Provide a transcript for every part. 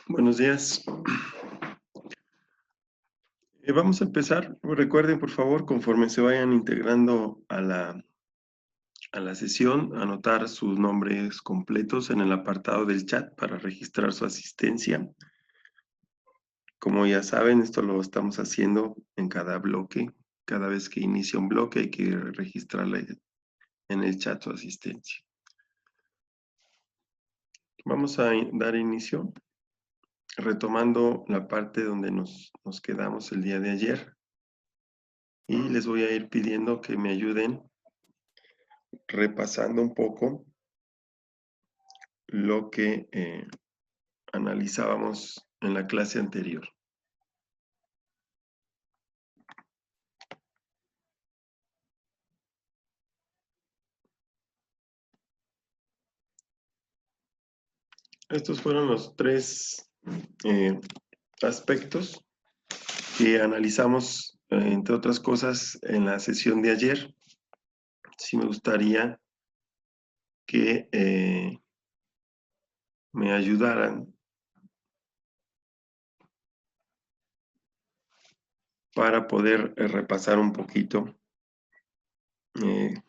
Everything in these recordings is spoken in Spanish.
Buenos días. Vamos a empezar. Recuerden, por favor, conforme se vayan integrando a la sesión, anotar sus nombres completos en el apartado del chat para registrar su asistencia. Como ya saben, esto lo estamos haciendo en cada bloque. Cada vez que inicia un bloque hay que registrarle en el chat su asistencia. Vamos a dar inicio retomando la parte donde nos quedamos el día de ayer. Y les voy a ir pidiendo que me ayuden repasando un poco lo que analizábamos en la clase anterior. Estos fueron los tres aspectos que analizamos, entre otras cosas, en la sesión de ayer. Sí me gustaría que me ayudaran para poder repasar un poquito.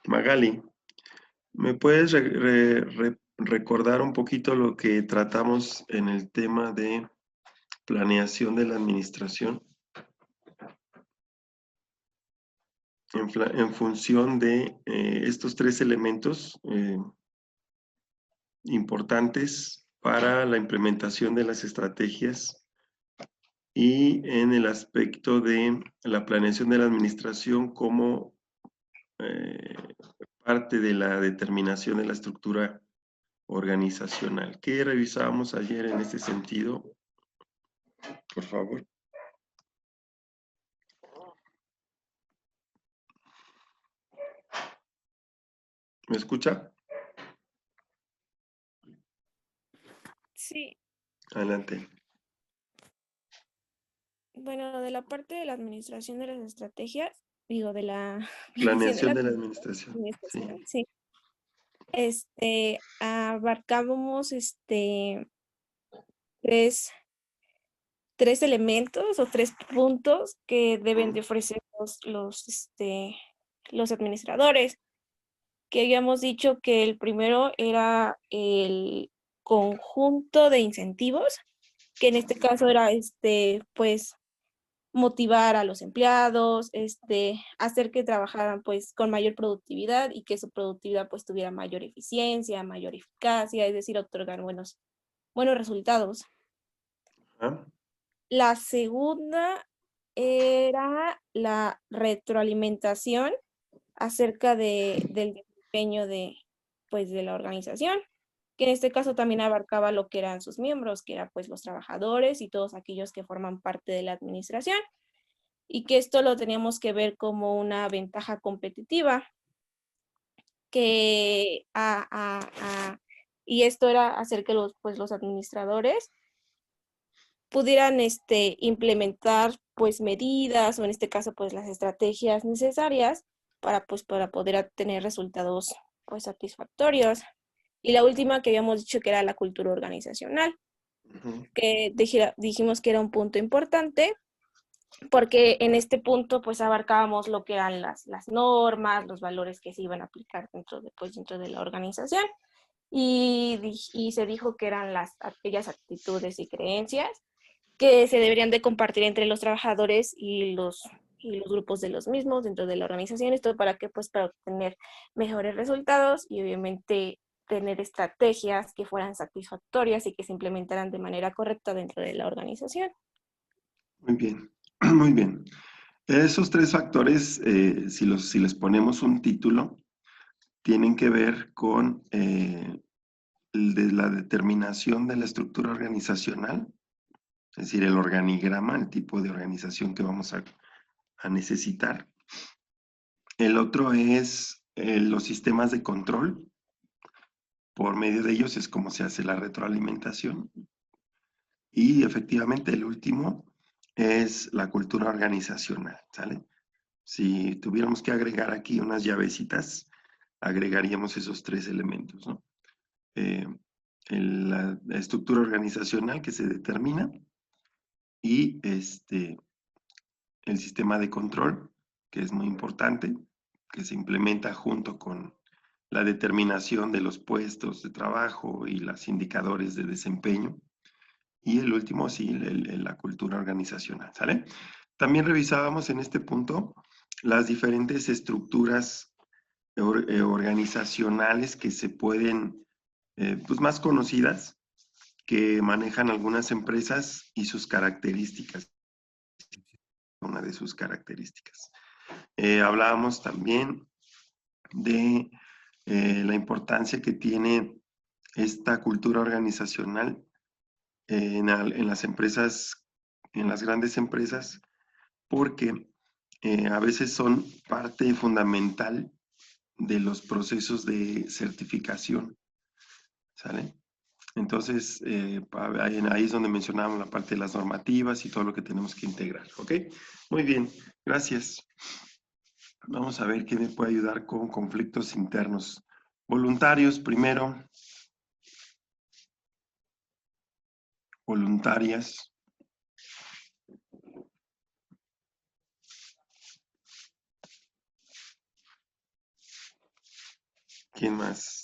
Magali, ¿me puedes recordar un poquito lo que tratamos en el tema de planeación de la administración? En función de estos tres elementos importantes para la implementación de las estrategias y en el aspecto de la planeación de la administración como parte de la determinación de la estructura organizacional. ¿Qué revisábamos ayer en este sentido? Por favor. ¿Me escucha? Sí, Adelante. bueno, de la parte de la administración de las estrategias, digo, de la Planeación de la administración. Sí. administración, sí. Abarcábamos tres, tres elementos o tres puntos que deben de ofrecer los administradores, que habíamos dicho que el primero era el conjunto de incentivos, que en este caso era pues motivar a los empleados, hacer que trabajaran pues con mayor productividad y que su productividad pues tuviera mayor eficiencia, mayor eficacia, es decir, otorgar buenos resultados. ¿Ah? La segunda era la retroalimentación acerca del desempeño pues, de la organización, que en este caso también abarcaba lo que eran sus miembros, que eran pues los trabajadores y todos aquellos que forman parte de la administración, y que esto lo teníamos que ver como una ventaja competitiva, que y esto era hacer que los administradores pudieran implementar pues medidas o en este caso pues las estrategias necesarias para poder tener resultados pues satisfactorios. Y la última que habíamos dicho que era la cultura organizacional, que dijimos que era un punto importante porque en este punto pues abarcábamos lo que eran las normas, los valores que se iban a aplicar dentro de la organización y se dijo que eran aquellas actitudes y creencias que se deberían de compartir entre los trabajadores y los grupos de los mismos dentro de la organización, esto para que pues para obtener mejores resultados y obviamente tener estrategias que fueran satisfactorias y que se implementaran de manera correcta dentro de la organización. Muy bien, muy bien. Esos tres factores, si les ponemos un título, tienen que ver con de la determinación de la estructura organizacional, es decir, el organigrama, el tipo de organización que vamos a necesitar. El otro es los sistemas de control. Por medio de ellos es como se hace la retroalimentación. Y efectivamente el último es la cultura organizacional, ¿sale? Si tuviéramos que agregar aquí unas llavecitas, agregaríamos esos tres elementos, ¿no? la estructura organizacional que se determina y el sistema de control, que es muy importante, que se implementa junto con la determinación de los puestos de trabajo y los indicadores de desempeño. Y el último, sí, la cultura organizacional, ¿sale? También revisábamos en este punto las diferentes estructuras organizacionales que se pueden, pues más conocidas, que manejan algunas empresas y sus características, una de sus características. Hablábamos también de la importancia que tiene esta cultura organizacional en las empresas, en las grandes empresas, porque a veces son parte fundamental de los procesos de certificación, ¿sale? Entonces, ahí es donde mencionábamos la parte de las normativas y todo lo que tenemos que integrar, ¿ok? Muy bien, gracias. Vamos a ver qué me puede ayudar con conflictos internos. Voluntarios primero. Voluntarias. ¿Quién más?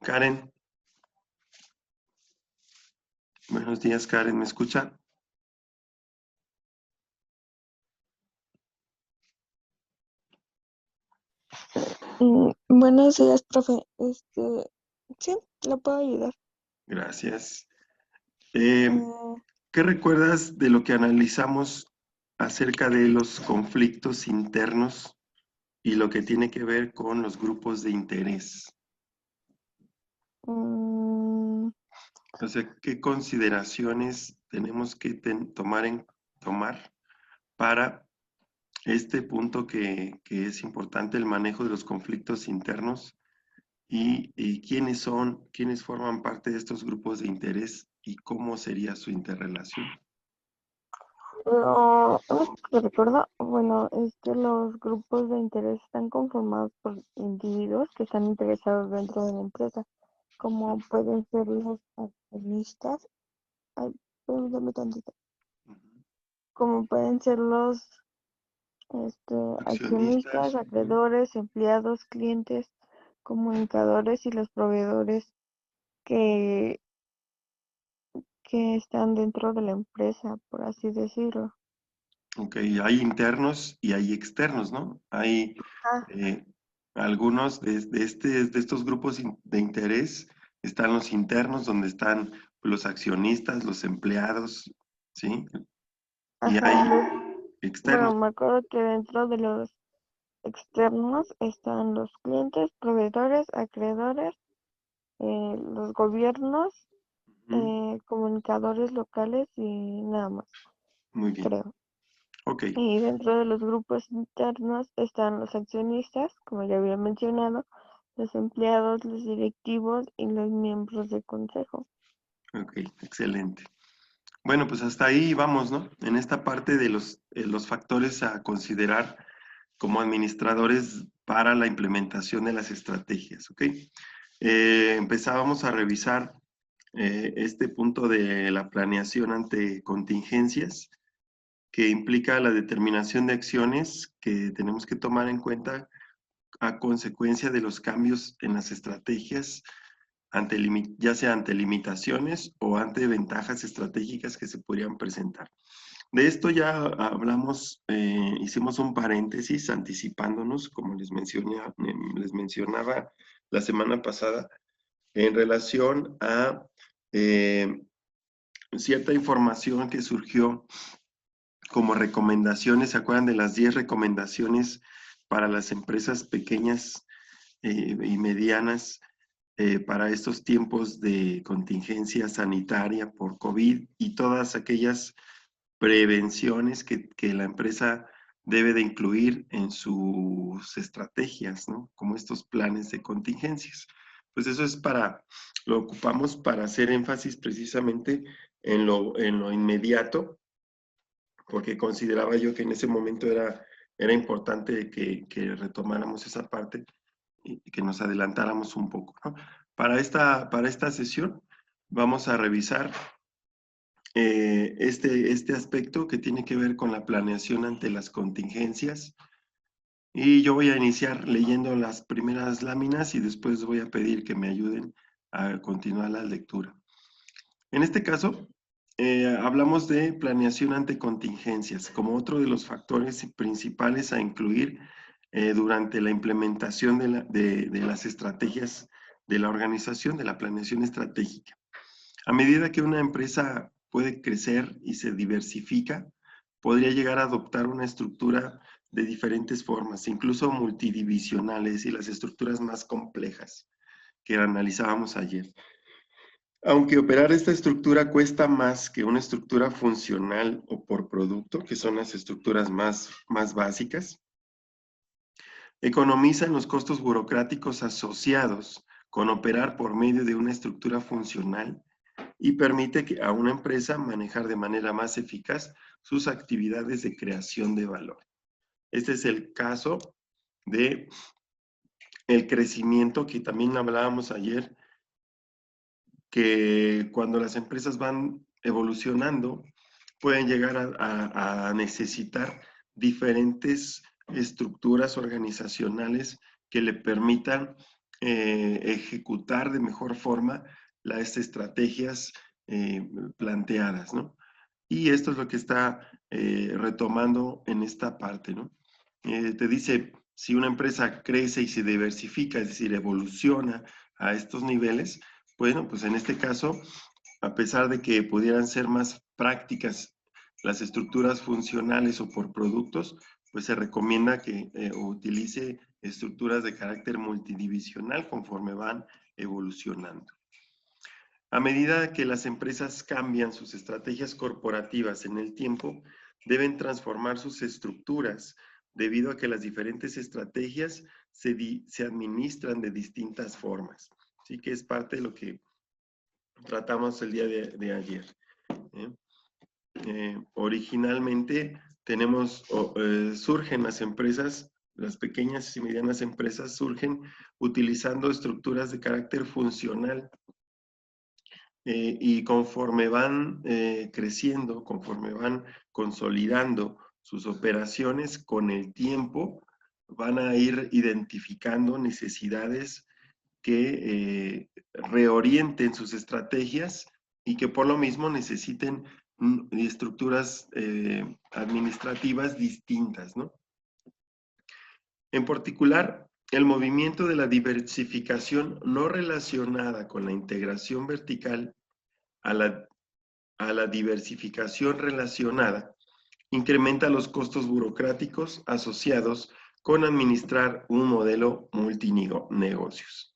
Karen. Buenos días, Karen, ¿me escucha? Buenos días, profe. Sí, lo puedo ayudar. Gracias. Eh, ¿Qué recuerdas de lo que analizamos acerca de los conflictos internos y lo que tiene que ver con los grupos de interés? mm, O sea, ¿qué consideraciones tenemos que tomar para este punto que es importante, el manejo de los conflictos internos y quiénes forman parte de estos grupos de interés y cómo sería su interrelación? lo único que recuerdo, bueno, es que los grupos de interés están conformados por individuos que están interesados dentro de la empresa, como pueden ser los accionistas, ay, permítame tantito, como pueden ser los accionistas, Accionistas. acreedores, empleados, clientes, comunicadores y los proveedores que están dentro de la empresa, por así decirlo. Ok, hay internos y hay externos, ¿no? Hay Ah, eh, algunos de estos grupos de interés, están los internos, donde están los accionistas, los empleados, ¿sí? Y hay ajá. externos. Bueno, me acuerdo que dentro de los externos están los clientes, proveedores, acreedores, los gobiernos, Ujú. comunicadores locales y nada más, Muy bien. creo. Ok, Y dentro de los grupos internos están los accionistas, como ya había mencionado, los empleados, los directivos y los miembros del consejo. ok, excelente. Bueno, pues hasta ahí vamos, ¿no? En esta parte de los factores a considerar como administradores para la implementación de las estrategias, ¿ok? Empezábamos a revisar este punto de la planeación ante contingencias, que implica la determinación de acciones que tenemos que tomar en cuenta a consecuencia de los cambios en las estrategias, ya sea ante limitaciones o ante ventajas estratégicas que se podrían presentar. De esto ya hablamos, hicimos un paréntesis anticipándonos, como les mencionaba la semana pasada, en relación a cierta información que surgió como recomendaciones. ¿Se acuerdan de las 10 recomendaciones para las empresas pequeñas y medianas para estos tiempos de contingencia sanitaria por COVID y todas aquellas prevenciones que la empresa debe de incluir en sus estrategias, ¿no? Como estos planes de contingencias? Pues eso lo ocupamos para hacer énfasis precisamente en lo inmediato, porque consideraba yo que en ese momento era importante que retomáramos esa parte y que nos adelantáramos un poco, ¿no? Para esta sesión vamos a revisar este aspecto que tiene que ver con la planeación ante las contingencias. Y yo voy a iniciar leyendo las primeras láminas y después voy a pedir que me ayuden a continuar la lectura. En este caso, hablamos de planeación ante contingencias como otro de los factores principales a incluir durante la implementación de las estrategias de la organización, de la planeación estratégica. A medida que una empresa puede crecer y se diversifica, podría llegar a adoptar una estructura de diferentes formas, incluso multidivisionales y las estructuras más complejas que analizábamos ayer. Aunque operar esta estructura cuesta más que una estructura funcional o por producto, que son las estructuras más básicas, economizan los costos burocráticos asociados con operar por medio de una estructura funcional y permite a una empresa manejar de manera más eficaz sus actividades de creación de valor. Este es el caso de el crecimiento que también hablábamos ayer, que cuando las empresas van evolucionando, pueden llegar a necesitar diferentes estructuras organizacionales que le permitan ejecutar de mejor forma las estrategias planteadas, ¿no? Y esto es lo que está retomando en esta parte, ¿no? Te dice, si una empresa crece y se diversifica, es decir, evoluciona a estos niveles, bueno, pues en este caso, a pesar de que pudieran ser más prácticas las estructuras funcionales o por productos, pues se recomienda que utilice estructuras de carácter multidivisional conforme van evolucionando. A medida que las empresas cambian sus estrategias corporativas en el tiempo, deben transformar sus estructuras debido a que las diferentes estrategias se administran de distintas formas. Así que es parte de lo que tratamos el día de ayer. Originalmente surgen las empresas, las pequeñas y medianas empresas surgen utilizando estructuras de carácter funcional y conforme van creciendo, conforme van consolidando sus operaciones con el tiempo, van a ir identificando necesidades que reorienten sus estrategias y que por lo mismo necesiten estructuras administrativas distintas, ¿no? En particular, el movimiento de la diversificación no relacionada con la integración vertical a la diversificación relacionada incrementa los costos burocráticos asociados con administrar un modelo multinegocios.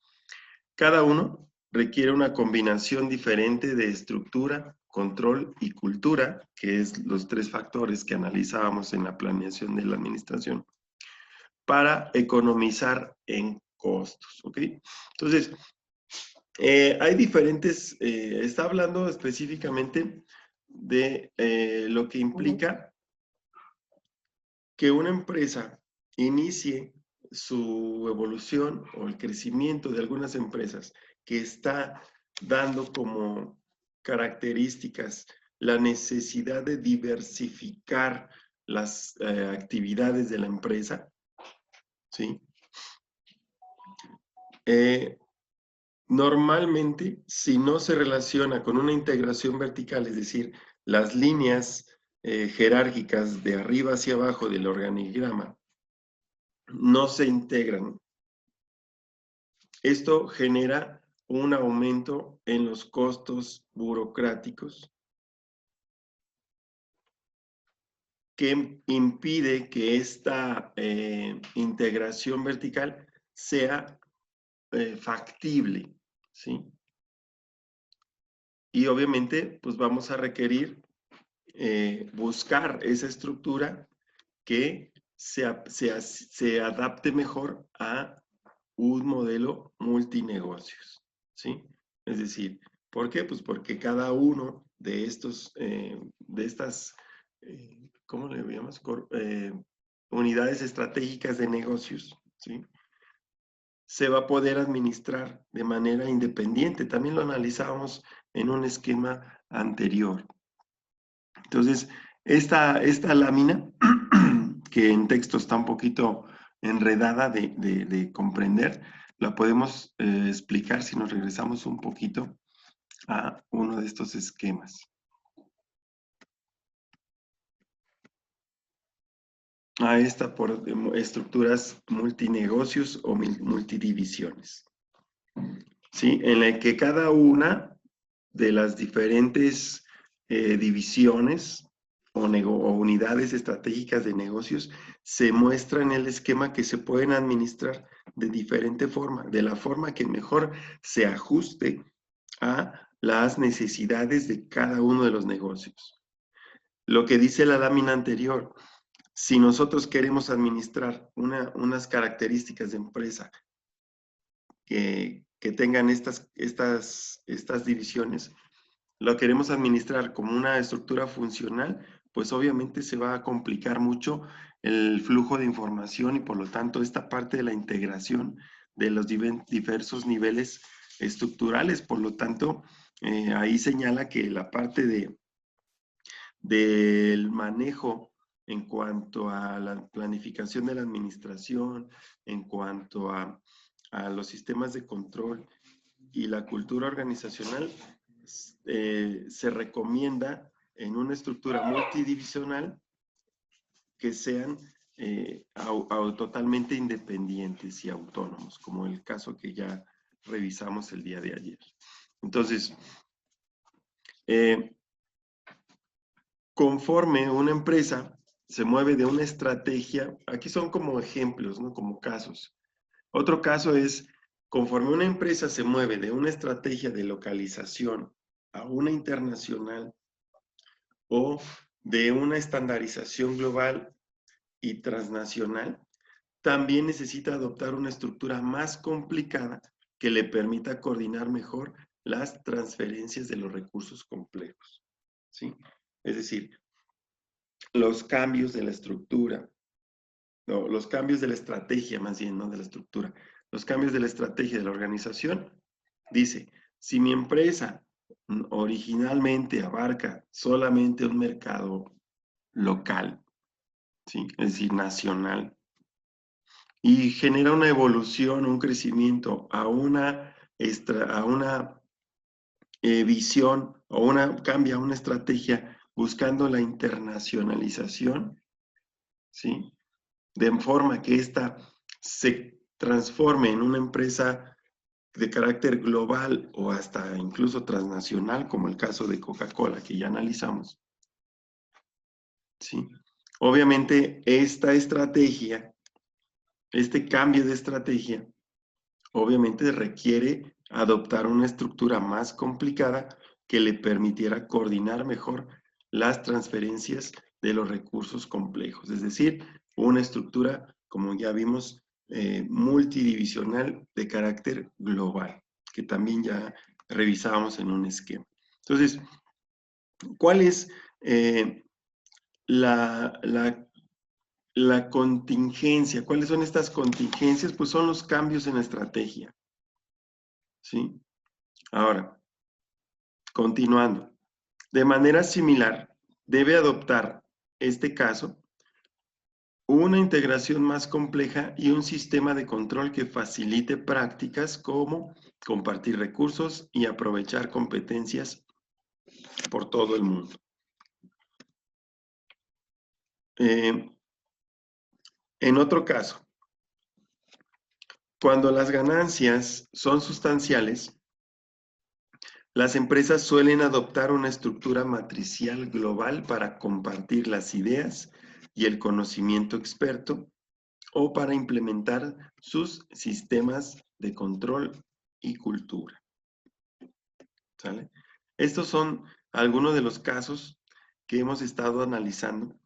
Cada uno requiere una combinación diferente de estructura, control y cultura, que es los tres factores que analizábamos en la planeación de la administración, para economizar en costos, ¿ok? Entonces, hay diferentes, está hablando específicamente de lo que implica que una empresa inicie su evolución o el crecimiento de algunas empresas que está dando como características la necesidad de diversificar las actividades de la empresa, ¿sí? Normalmente, si no se relaciona con una integración vertical, es decir, las líneas jerárquicas de arriba hacia abajo del organigrama, no se integran. Esto genera un aumento en los costos burocráticos que impide que esta integración vertical sea factible, ¿sí? Y obviamente, pues vamos a requerir buscar esa estructura que se adapte mejor a un modelo multinegocios, ¿sí? Es decir, ¿por qué? Pues porque cada uno de estos, ¿cómo le llamamos? Unidades estratégicas de negocios, ¿sí? se va a poder administrar de manera independiente. También lo analizábamos en un esquema anterior. Entonces, esta lámina, que en texto está un poquito enredada de comprender, la podemos explicar si nos regresamos un poquito a uno de estos esquemas. A esta por estructuras multinegocios o multidivisiones. ¿Sí? En la que cada una de las diferentes divisiones o unidades estratégicas de negocios se muestra en el esquema que se pueden administrar de diferente forma, de la forma que mejor se ajuste a las necesidades de cada uno de los negocios. Lo que dice la lámina anterior, si nosotros queremos administrar unas características de empresa que tengan estas divisiones, lo queremos administrar como una estructura funcional, pues obviamente se va a complicar mucho el flujo de información y por lo tanto esta parte de la integración de los diversos niveles estructurales. Por lo tanto, ahí señala que la parte del manejo en cuanto a la planificación de la administración, en cuanto a los sistemas de control y la cultura organizacional, se recomienda en una estructura multidivisional que sean totalmente independientes y autónomos, como el caso que ya revisamos el día de ayer. Entonces, conforme una empresa se mueve de una estrategia, aquí son como ejemplos, ¿no? Como casos. Otro caso es, conforme una empresa se mueve de una estrategia de localización a una internacional o de una estandarización global y transnacional, también necesita adoptar una estructura más complicada que le permita coordinar mejor las transferencias de los recursos complejos, ¿sí? Es decir, los cambios de la estructura, no, los cambios de la estrategia más bien, no de la estructura, los cambios de la estrategia de la organización, dice, si mi empresa originalmente abarca solamente un mercado local, ¿sí? Es decir, nacional, y genera una evolución, un crecimiento a una visión o cambia una estrategia buscando la internacionalización, ¿sí? De forma que ésta se transforme en una empresa de carácter global o hasta incluso transnacional, como el caso de Coca-Cola, que ya analizamos. ¿Sí? Obviamente, esta estrategia, este cambio de estrategia, obviamente requiere adoptar una estructura más complicada que le permitiera coordinar mejor las transferencias de los recursos complejos, es decir, una estructura, como ya vimos, multidivisional de carácter global, que también ya revisábamos en un esquema. Entonces, ¿cuál es la contingencia? ¿Cuáles son estas contingencias? Pues son los cambios en la estrategia, ¿sí? Ahora, continuando. De manera similar, debe adoptar este caso una integración más compleja y un sistema de control que facilite prácticas como compartir recursos y aprovechar competencias por todo el mundo. En otro caso, cuando las ganancias son sustanciales, las empresas suelen adoptar una estructura matricial global para compartir las ideas y el conocimiento experto o para implementar sus sistemas de control y cultura. ¿Sale? Estos son algunos de los casos que hemos estado analizando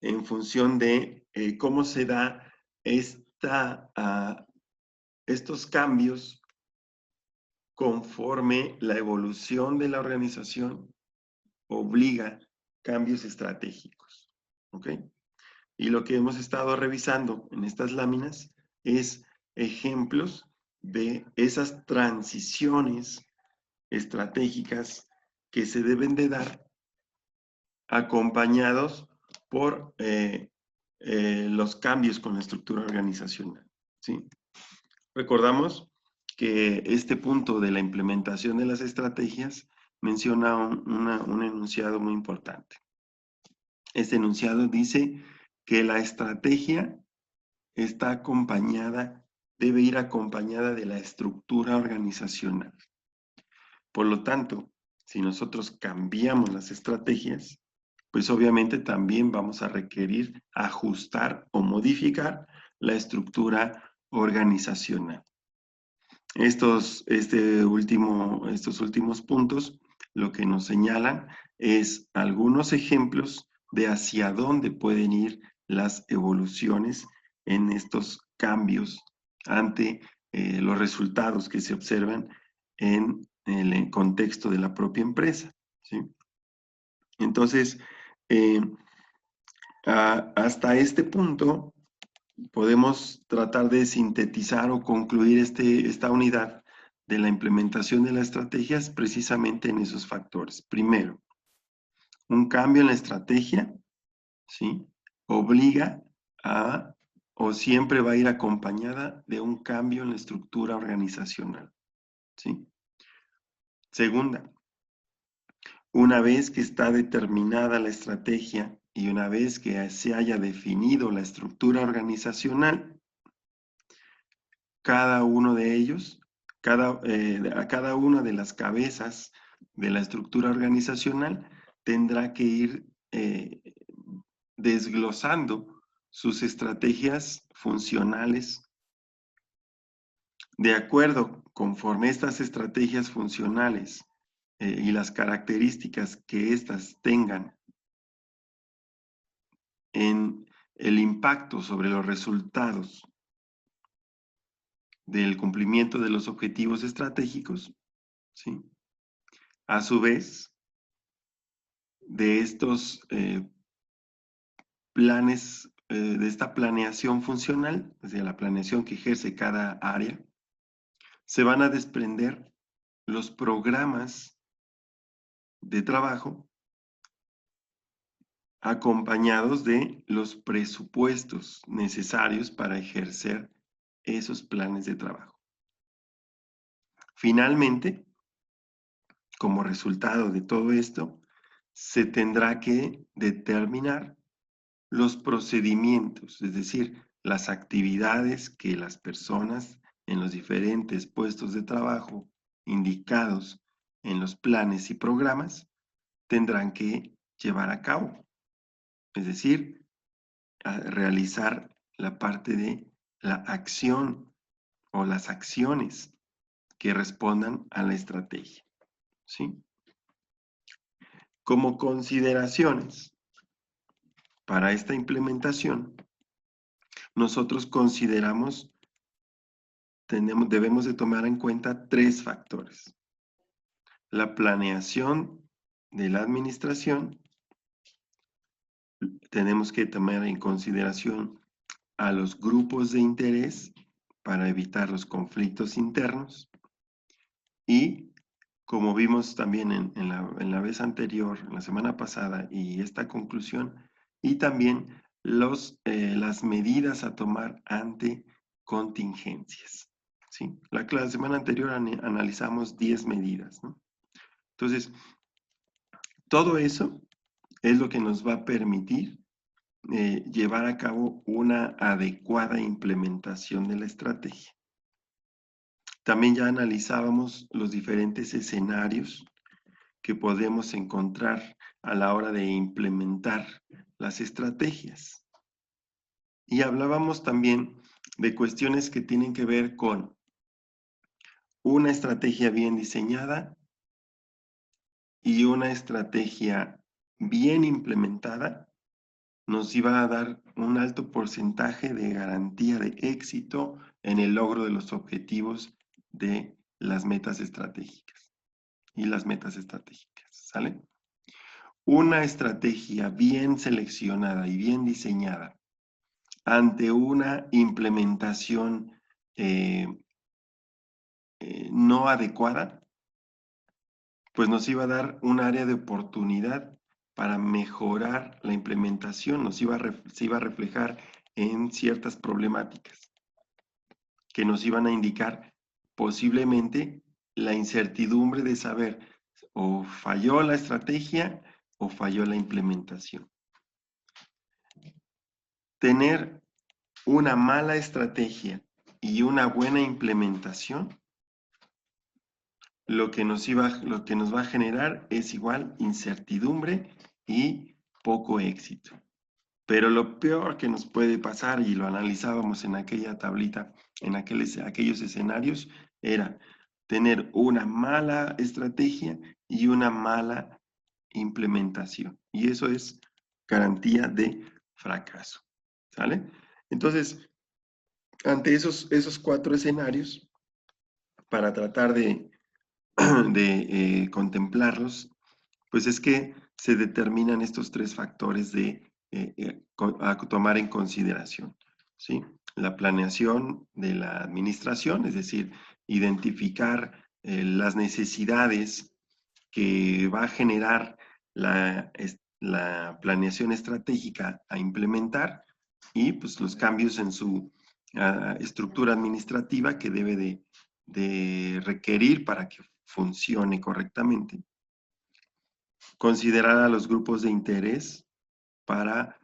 en función de cómo se da estos cambios conforme la evolución de la organización obliga cambios estratégicos. ¿Ok? Y lo que hemos estado revisando en estas láminas es ejemplos de esas transiciones estratégicas que se deben de dar acompañados por los cambios con la estructura organizacional, ¿sí? Recordamos que este punto de la implementación de las estrategias menciona un enunciado muy importante. Este enunciado dice que la estrategia está acompañada, debe ir acompañada de la estructura organizacional. Por lo tanto, si nosotros cambiamos las estrategias, pues obviamente también vamos a requerir ajustar o modificar la estructura organizacional. Estos últimos puntos lo que nos señalan es algunos ejemplos de hacia dónde pueden ir las evoluciones en estos cambios ante los resultados que se observan en el contexto de la propia empresa, ¿sí? Entonces, hasta este punto podemos tratar de sintetizar o concluir esta unidad de la implementación de las estrategias precisamente en esos factores. Primero, un cambio en la estrategia, ¿sí? Obliga a, o siempre va a ir acompañada de un cambio en la estructura organizacional, ¿sí? Segunda, una vez que está determinada la estrategia y una vez que se haya definido la estructura organizacional, cada uno de ellos, a cada una de las cabezas de la estructura organizacional tendrá que ir desglosando sus estrategias funcionales. De acuerdo, conforme estas estrategias funcionales y las características que éstas tengan en el impacto sobre los resultados del cumplimiento de los objetivos estratégicos, ¿sí? A su vez, de estos planes, de esta planeación funcional, es decir, la planeación que ejerce cada área, se van a desprender los programas de trabajo acompañados de los presupuestos necesarios para ejercer esos planes de trabajo. Finalmente, como resultado de todo esto, se tendrá que determinar los procedimientos, es decir, las actividades que las personas en los diferentes puestos de trabajo indicados en los planes y programas tendrán que llevar a cabo. Es decir, a realizar la parte de la acción o las acciones que respondan a la estrategia, ¿sí? Como consideraciones para esta implementación, nosotros consideramos, debemos de tomar en cuenta 3 factores. La planeación de la administración, tenemos que tomar en consideración a los grupos de interés para evitar los conflictos internos y, como vimos también en la vez anterior, en la semana pasada, y esta conclusión, y también las medidas a tomar ante contingencias, ¿sí? La semana anterior analizamos 10 medidas, ¿no? Entonces, todo eso es lo que nos va a permitir llevar a cabo una adecuada implementación de la estrategia. También ya analizábamos los diferentes escenarios que podemos encontrar a la hora de implementar las estrategias. Y hablábamos también de cuestiones que tienen que ver con una estrategia bien diseñada y una estrategia bien implementada nos iba a dar un alto porcentaje de garantía de éxito en el logro de los objetivos de las metas estratégicas y las metas estratégicas, ¿sale? Una estrategia bien seleccionada y bien diseñada ante una implementación no adecuada, pues nos iba a dar un área de oportunidad para mejorar la implementación, se iba a reflejar en ciertas problemáticas que nos iban a indicar posiblemente la incertidumbre de saber o falló la estrategia o falló la implementación. Tener una mala estrategia y una buena implementación, lo que nos va a generar es igual incertidumbre y poco éxito. Pero lo peor que nos puede pasar, y lo analizábamos en aquella tablita, en aquellos escenarios, era tener una mala estrategia y una mala implementación. Y eso es garantía de fracaso. ¿Sale? Entonces, ante esos 4 escenarios, para tratar de contemplarlos, pues es que se determinan estos 3 factores a tomar en consideración, ¿sí? La planeación de la administración, es decir, identificar las necesidades que va a generar la planeación estratégica a implementar y pues los cambios en su estructura administrativa que debe de requerir para que funcione correctamente. Considerar a los grupos de interés para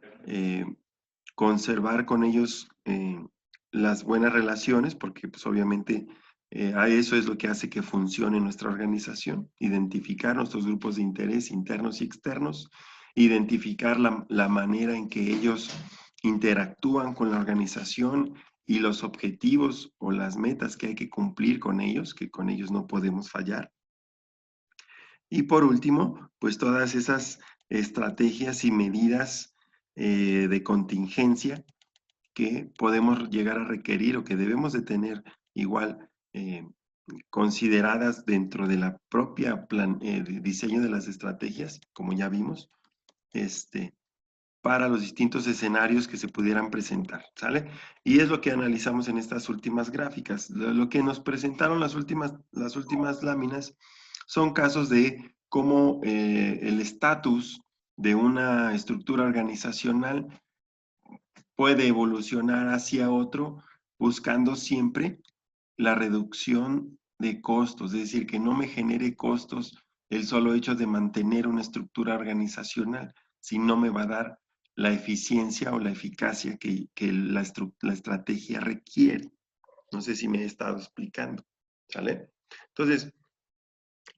conservar con ellos las buenas relaciones, porque pues obviamente a eso es lo que hace que funcione nuestra organización, identificar nuestros grupos de interés internos y externos, identificar la manera en que ellos interactúan con la organización y los objetivos o las metas que hay que cumplir con ellos, que con ellos no podemos fallar. Y por último, pues todas esas estrategias y medidas de contingencia que podemos llegar a requerir o que debemos de tener igual consideradas dentro de la propia diseño de las estrategias, como ya vimos, para los distintos escenarios que se pudieran presentar, ¿sale? Y es lo que analizamos en estas últimas gráficas. Lo que nos presentaron las últimas láminas son casos de cómo el estatus de una estructura organizacional puede evolucionar hacia otro, buscando siempre la reducción de costos, es decir, que no me genere costos el solo hecho de mantener una estructura organizacional, si no me va a dar la eficiencia o la eficacia que la estrategia requiere. No sé si me he estado explicando, ¿sale? Entonces,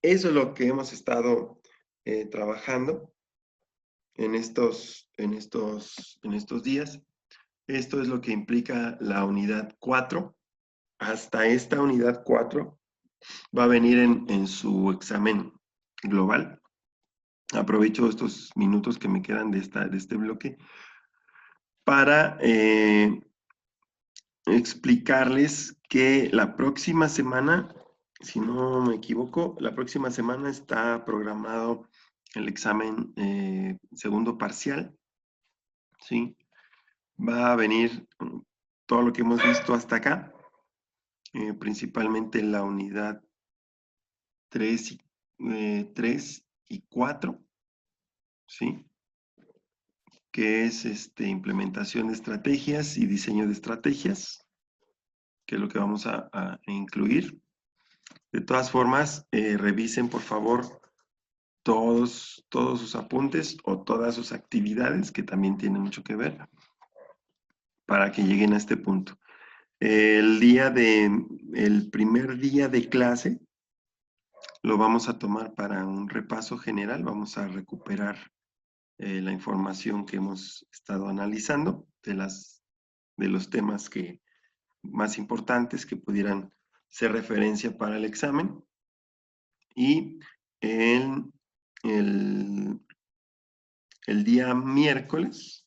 eso es lo que hemos estado trabajando en estos días. Esto es lo que implica la unidad 4. Hasta esta unidad 4 va a venir en su examen global. Aprovecho estos minutos que me quedan de este bloque para explicarles que la próxima semana, si no me equivoco, la próxima semana está programado el examen segundo parcial, ¿sí? Va a venir todo lo que hemos visto hasta acá, principalmente la unidad 3 y 4, ¿sí? Que es implementación de estrategias y diseño de estrategias, que es lo que vamos a incluir. De todas formas, revisen por favor todos sus apuntes o todas sus actividades, que también tienen mucho que ver, para que lleguen a este punto. El primer día de clase lo vamos a tomar para un repaso general, vamos a recuperar la información que hemos estado analizando de los temas más importantes que pudieran ser referencia para el examen. Y el día miércoles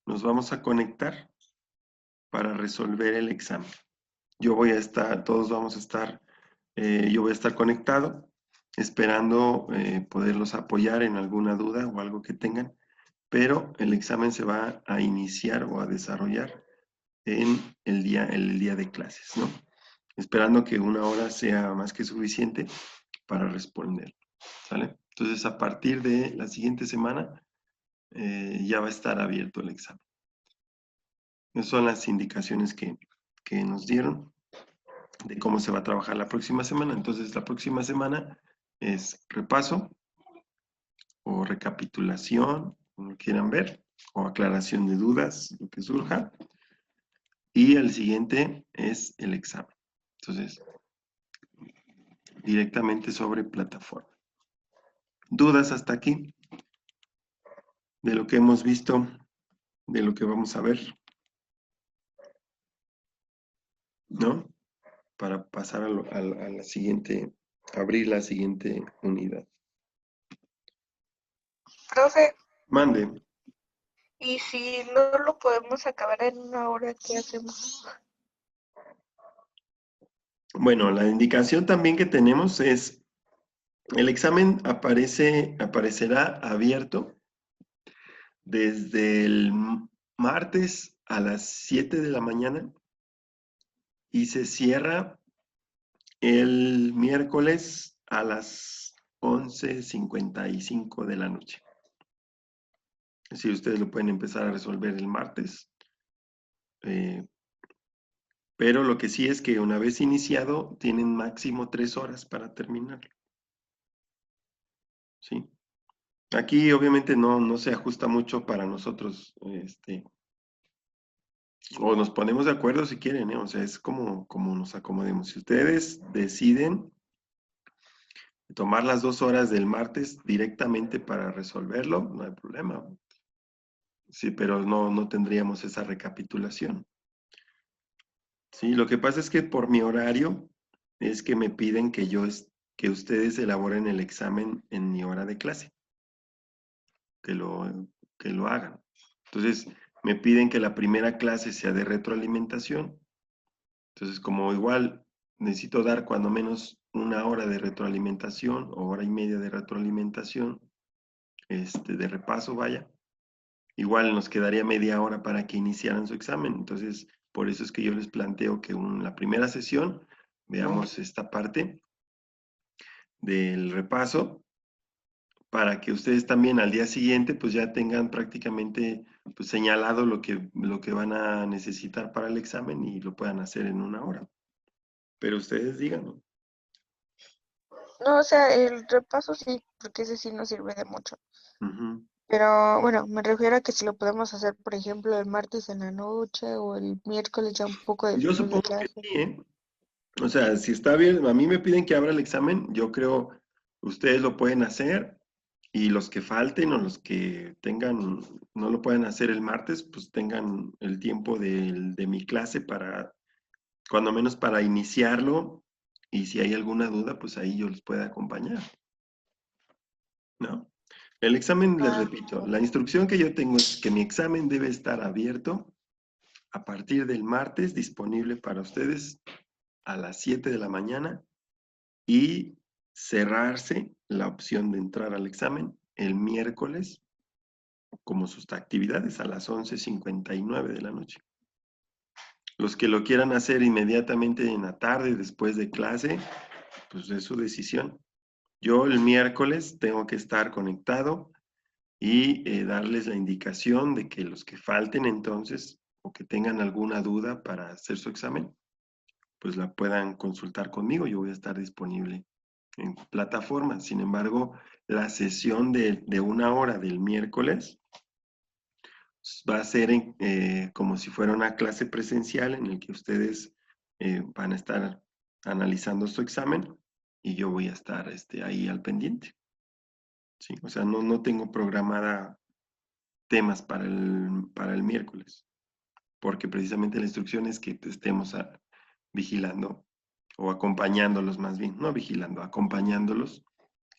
nos vamos a conectar para resolver el examen. Todos vamos a estar, yo voy a estar conectado, esperando poderlos apoyar en alguna duda o algo que tengan, pero el examen se va a iniciar o a desarrollar en el día de clases, ¿no? Esperando que 1 hora sea más que suficiente para responder, ¿sale? Entonces, a partir de la siguiente semana, ya va a estar abierto el examen. Esas son las indicaciones que nos dieron de cómo se va a trabajar la próxima semana. Entonces, la próxima semana es repaso o recapitulación, como lo quieran ver, o aclaración de dudas, lo que surja. Y el siguiente es el examen. Entonces, directamente sobre plataforma. ¿Dudas hasta aquí? De lo que hemos visto, de lo que vamos a ver. ¿No? Para pasar a la siguiente, abrir la siguiente unidad. Profe, Mande. y si no lo podemos acabar en 1 hora, ¿qué hacemos? Bueno, la indicación también que tenemos es, el examen aparecerá abierto desde el martes a las 7 de la mañana y se cierra el miércoles a las 11:55 de la noche. Es decir, ustedes lo pueden empezar a resolver el martes. Pero lo que sí es que una vez iniciado, tienen máximo 3 horas para terminarlo. ¿Sí? Aquí obviamente no se ajusta mucho para nosotros, o nos ponemos de acuerdo si quieren, ¿eh? O sea, es como nos acomodemos. Si ustedes deciden tomar las 2 horas del martes directamente para resolverlo, no hay problema. Sí, pero no tendríamos esa recapitulación. Sí, lo que pasa es que por mi horario es que me piden que ustedes elaboren el examen en mi hora de clase, que lo hagan. Entonces, me piden que la primera clase sea de retroalimentación. Entonces, como igual necesito dar cuando menos 1 hora de retroalimentación o 1 hora y media de retroalimentación, de repaso, vaya, igual nos quedaría media hora para que iniciaran su examen. Entonces, por eso es que yo les planteo que la primera sesión veamos esta parte del repaso para que ustedes también al día siguiente pues ya tengan prácticamente pues señalado lo que van a necesitar para el examen y lo puedan hacer en 1 hora. Pero ustedes díganlo. No, o sea, el repaso sí, porque ese sí nos sirve de mucho. Ujú. Pero bueno, me refiero a que si lo podemos hacer, por ejemplo, el martes en la noche o el miércoles ya un poco Yo después de supongo que clase. sí, ¿eh? O sea, si está bien, a mí me piden que abra el examen, yo creo ustedes lo pueden hacer y los que falten o los que tengan, no lo pueden hacer el martes, pues tengan el tiempo de mi clase para, cuando menos para iniciarlo y si hay alguna duda, pues ahí yo les puedo acompañar, ¿no? El examen, les repito, la instrucción que yo tengo es que mi examen debe estar abierto a partir del martes, disponible para ustedes a las 7 de la mañana y cerrarse la opción de entrar al examen el miércoles como sus actividades a las 11:59 de la noche. Los que lo quieran hacer inmediatamente en la tarde, después de clase, pues es su decisión. Yo el miércoles tengo que estar conectado y darles la indicación de que los que falten entonces o que tengan alguna duda para hacer su examen, pues la puedan consultar conmigo. Yo voy a estar disponible en plataforma. Sin embargo, la sesión de 1 hora del miércoles va a ser como si fuera una clase presencial en el que ustedes van a estar analizando su examen y yo voy a estar ahí al pendiente. ¿Sí? O sea, no tengo programada temas para el miércoles, porque precisamente la instrucción es que estemos vigilando o acompañándolos más bien, no vigilando, acompañándolos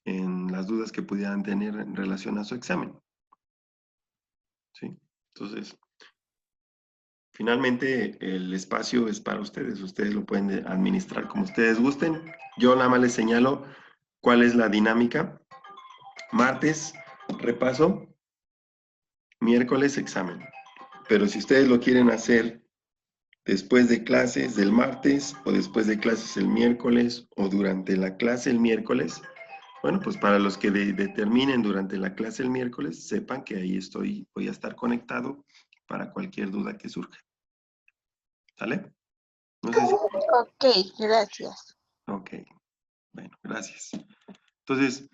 en las dudas que pudieran tener en relación a su examen. ¿Sí? Entonces, finalmente el espacio es para ustedes lo pueden administrar como ustedes gusten. Yo nada más les señalo cuál es la dinámica. Martes, repaso, miércoles, examen. Pero si ustedes lo quieren hacer después de clases del martes o después de clases el miércoles o durante la clase el miércoles. Bueno, pues para los que determinen durante la clase el miércoles, sepan que ahí voy a estar conectado para cualquier duda que surja. ¿Sale? No sé si... Ok, gracias. Ok, bueno, gracias. Entonces,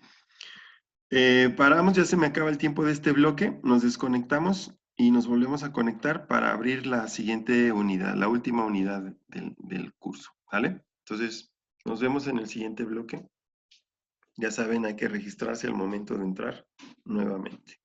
paramos, ya se me acaba el tiempo de este bloque, nos desconectamos y nos volvemos a conectar para abrir la siguiente unidad, la última unidad del curso, ¿vale? Entonces, nos vemos en el siguiente bloque. Ya saben, hay que registrarse al momento de entrar nuevamente.